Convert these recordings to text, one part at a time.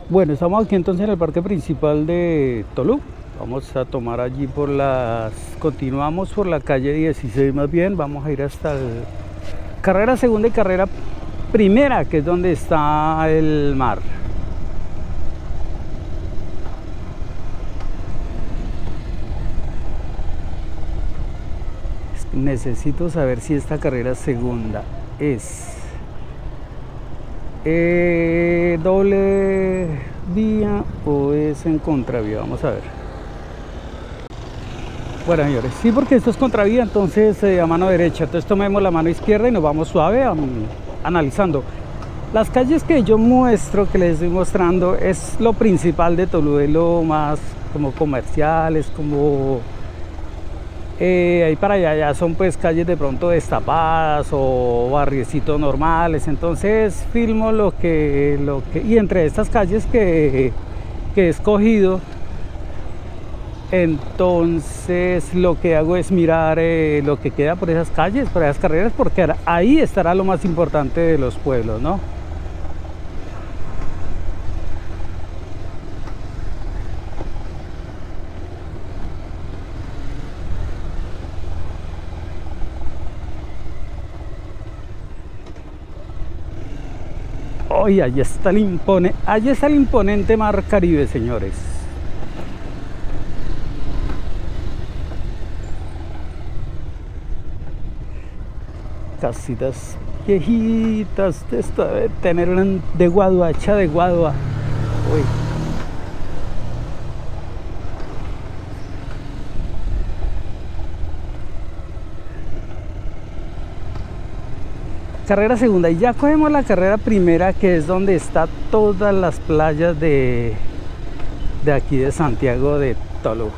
Bueno, estamos aquí entonces en el parque principal de Tolú. Vamos a tomar allí por las... Continuamos por la calle 16 más bien. Vamos a ir hasta el... carrera segunda y carrera primera, que es donde está el mar. Necesito saber si esta carrera segunda es doble vía o es en contravía. Vamos a ver. Bueno, señores, sí, porque esto es contravía, entonces a mano derecha. Entonces tomemos la mano izquierda y nos vamos suave analizando. Las calles que yo muestro, que les estoy mostrando, es lo principal de Tolú, es lo más como comerciales, como ahí para allá ya son pues calles de pronto destapadas o barriecitos normales. Entonces filmo lo que y entre estas calles que he escogido, entonces lo que hago es mirar lo que queda por esas calles, por esas carreras, porque ahí estará lo más importante de los pueblos, ¿no? Hoy allí está allí está el imponente mar Caribe, señores. Casitas viejitas, esto debe tener una de guaduacha de guadua. Uy. Carrera segunda, y ya cogemos la carrera primera, que es donde está todas las playas de aquí de Santiago de Tolú.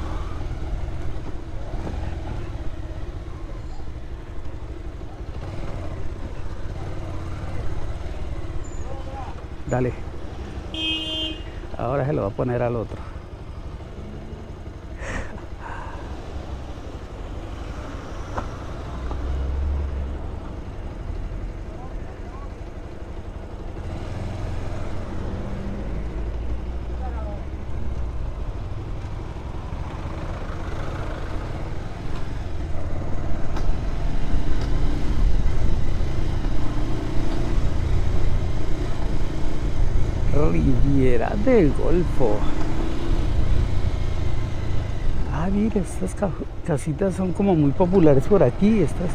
Dale. Ahora se lo va a poner al otro. Riviera del Golfo. Ah, mira, estas casitas son como muy populares por aquí. Estas.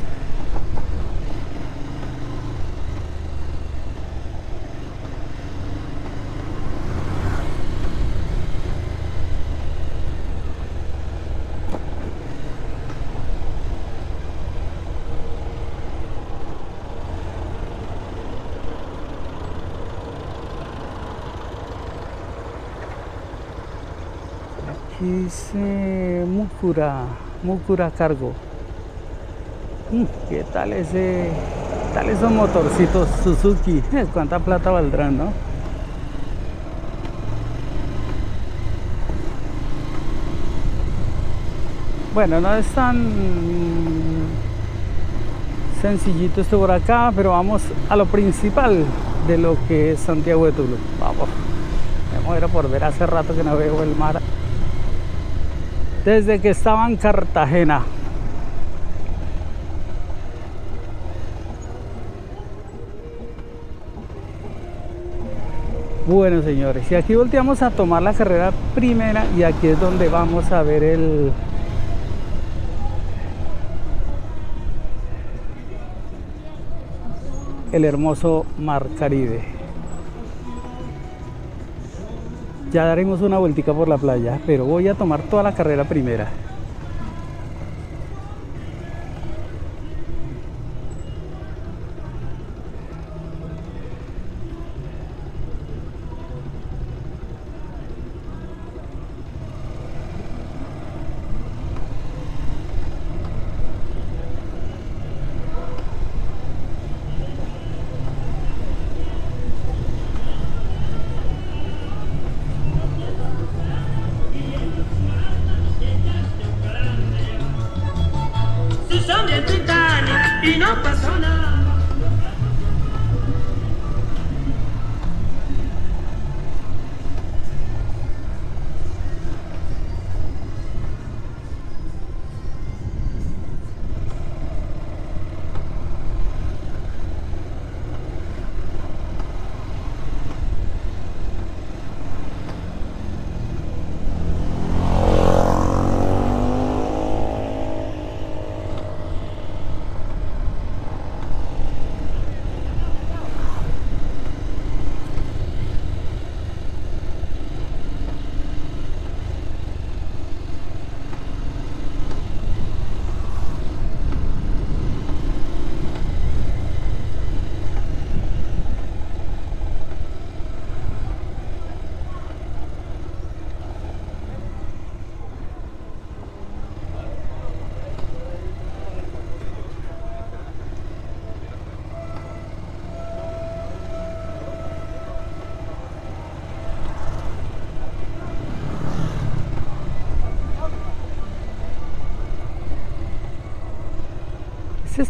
Aquí dice Mucura Cargo. ¿Qué tal esos motorcitos Suzuki? ¿Cuánta plata valdrán, no? Bueno, no es tan sencillito esto por acá, pero vamos a lo principal de lo que es Santiago de Tolú. Vamos, me muero por ver, hace rato que no veo el mar. Desde que estaba en Cartagena. Bueno, señores, y aquí volteamos a tomar la carrera primera, y aquí es donde vamos a ver el hermoso mar Caribe. Ya daremos una vueltica por la playa, pero voy a tomar toda la carrera primera.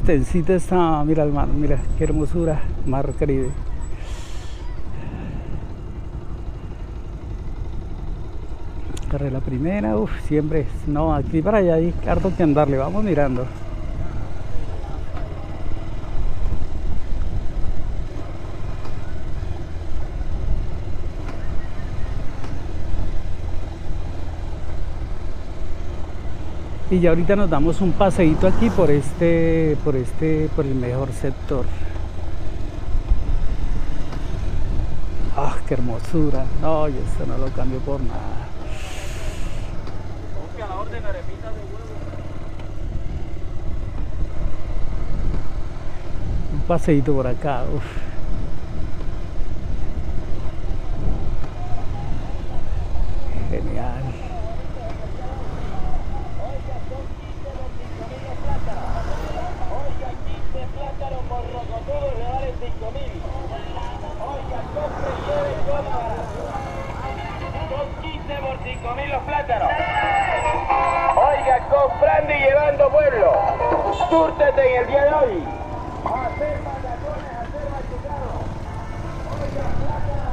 extensita está, mira el mar, mira qué hermosura, mar Caribe. Carrera primera, uff, siempre, no, aquí para allá hay harto que andarle, vamos mirando. Y ya ahorita nos damos un paseíto aquí por el mejor sector. Ah, qué hermosura. No, yo esto no lo cambio por nada. Un paseíto por acá, uf. Genial. Oiga, comprando y llevando pueblo. Súrtete en el día de hoy. Hacer patacones, hacer machucados. Oiga, plátano,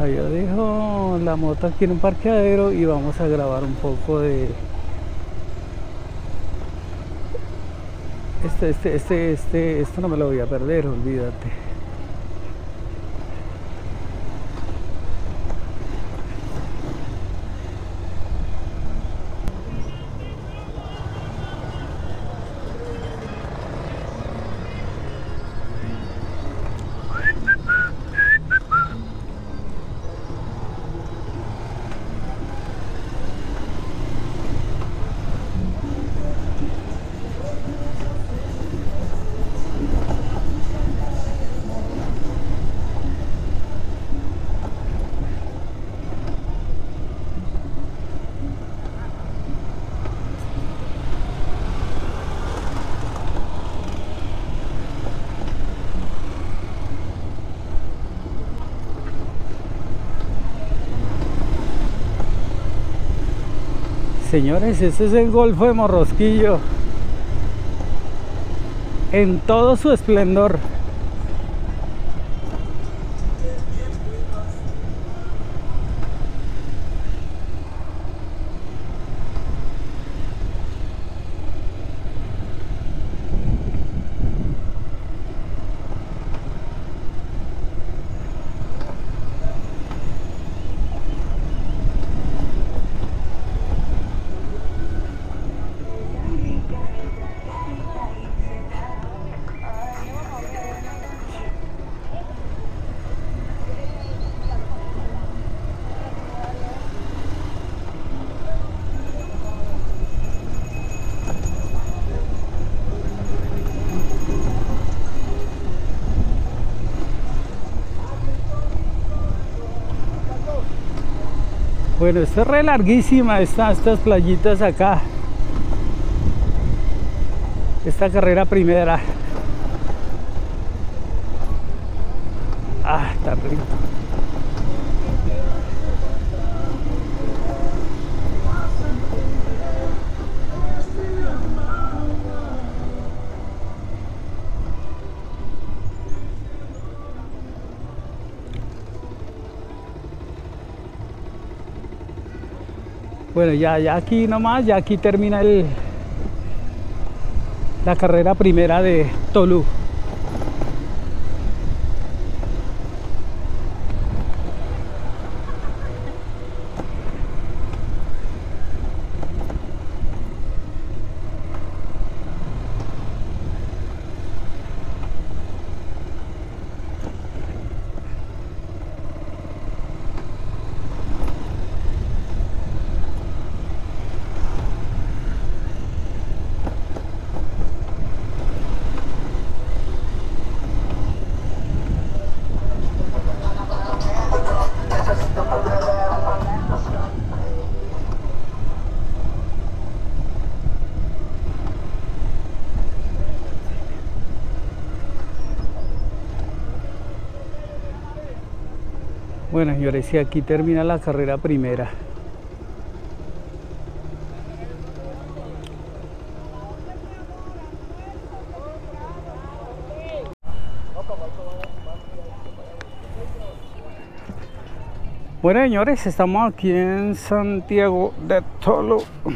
Yo dejo la moto aquí en un parqueadero y vamos a grabar un poco de esto no me lo voy a perder, olvídate. Señores, este es el Golfo de Morrosquillo en todo su esplendor. Bueno, esta es re larguísima, estas playitas acá. Esta carrera primera. Ah, está rico. Bueno, ya aquí nomás, ya aquí termina la carrera primera de Tolú. Bueno, señores, y aquí termina la carrera primera. Bueno, señores, estamos aquí en Santiago de Tolú. Vamos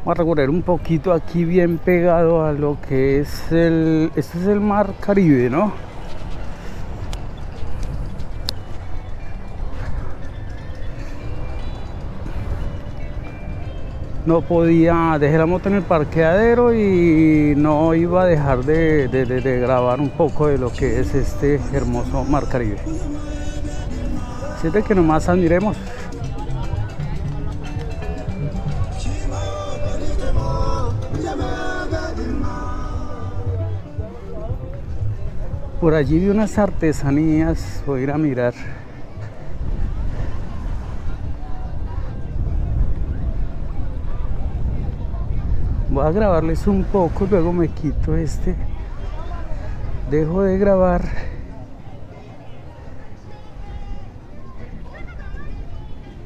a recorrer un poquito aquí bien pegado a lo que es este es el mar Caribe, ¿no? No podía, dejé la moto en el parqueadero y no iba a dejar de grabar un poco de lo que es este hermoso mar Caribe. Así de que nomás admiremos. Por allí vi unas artesanías, voy a ir a mirar. Voy a grabarles un poco, luego me quito dejo de grabar.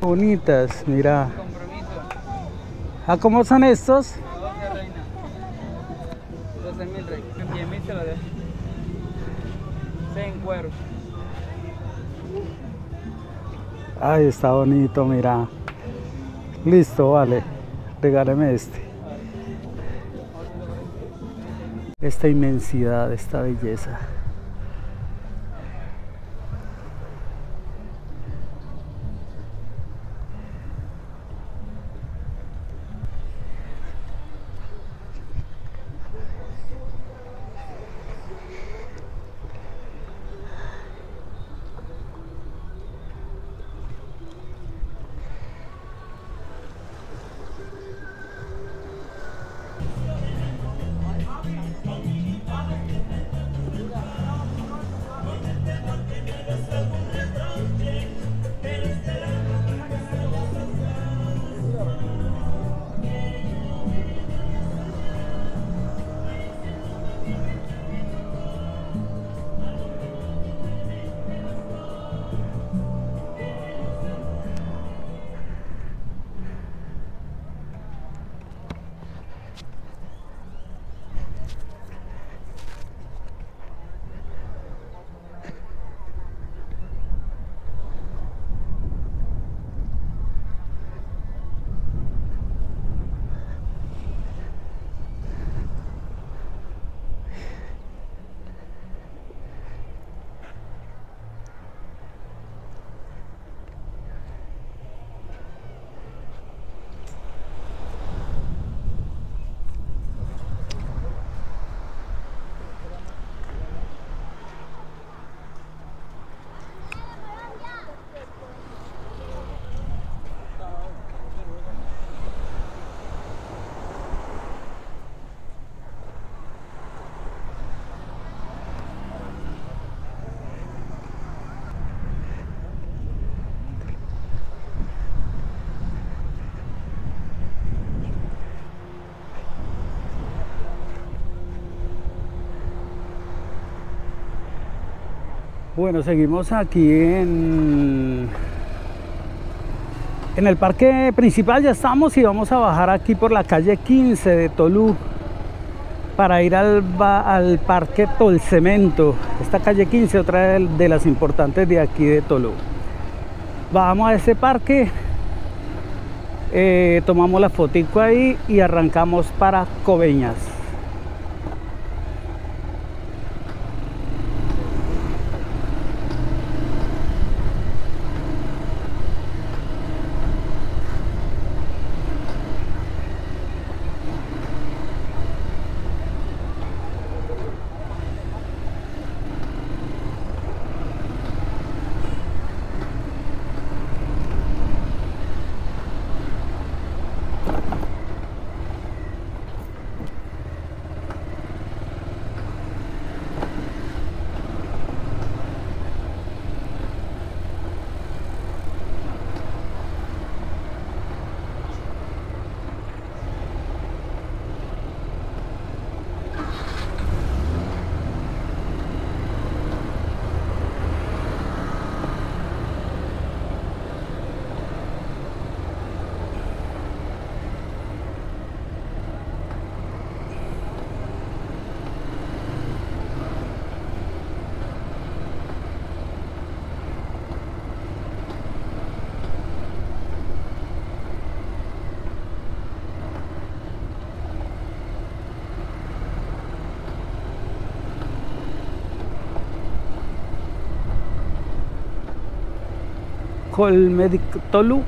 Bonitas, mira. ¿A cómo son estos? 12 reina. 12.000 reina. 10.000 se lo dejo. 6 en cuero. Ay, está bonito, mira. Listo, vale. Regáleme esta inmensidad, esta belleza. Bueno, seguimos aquí en el parque principal, ya estamos y vamos a bajar aquí por la calle 15 de Tolú para ir al parque Tolcemento. Esta calle 15, otra de las importantes de aquí de Tolú. Vamos a ese parque, tomamos la fotico ahí y arrancamos para Coveñas. Colmedic Tolú.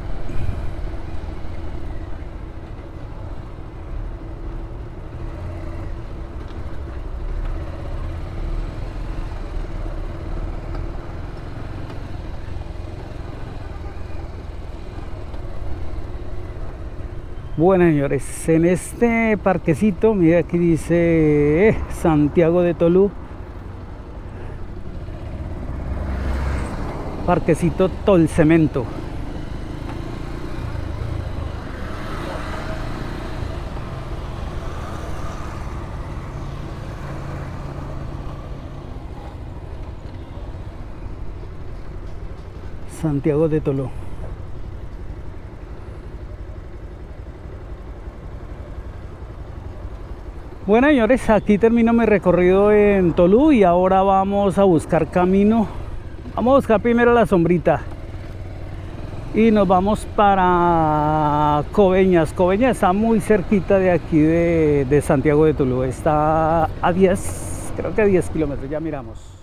Bueno, señores, en este parquecito, mira, aquí dice Santiago de Tolú. Parquecito Tolcemento. Santiago de Tolú. Bueno, señores, aquí termino mi recorrido en Tolú y ahora vamos a buscar camino. Vamos a buscar primero la sombrita y nos vamos para Coveñas. Coveñas está muy cerquita de aquí de Santiago de Tolú. Está a 10, creo que a 10 kilómetros, ya miramos.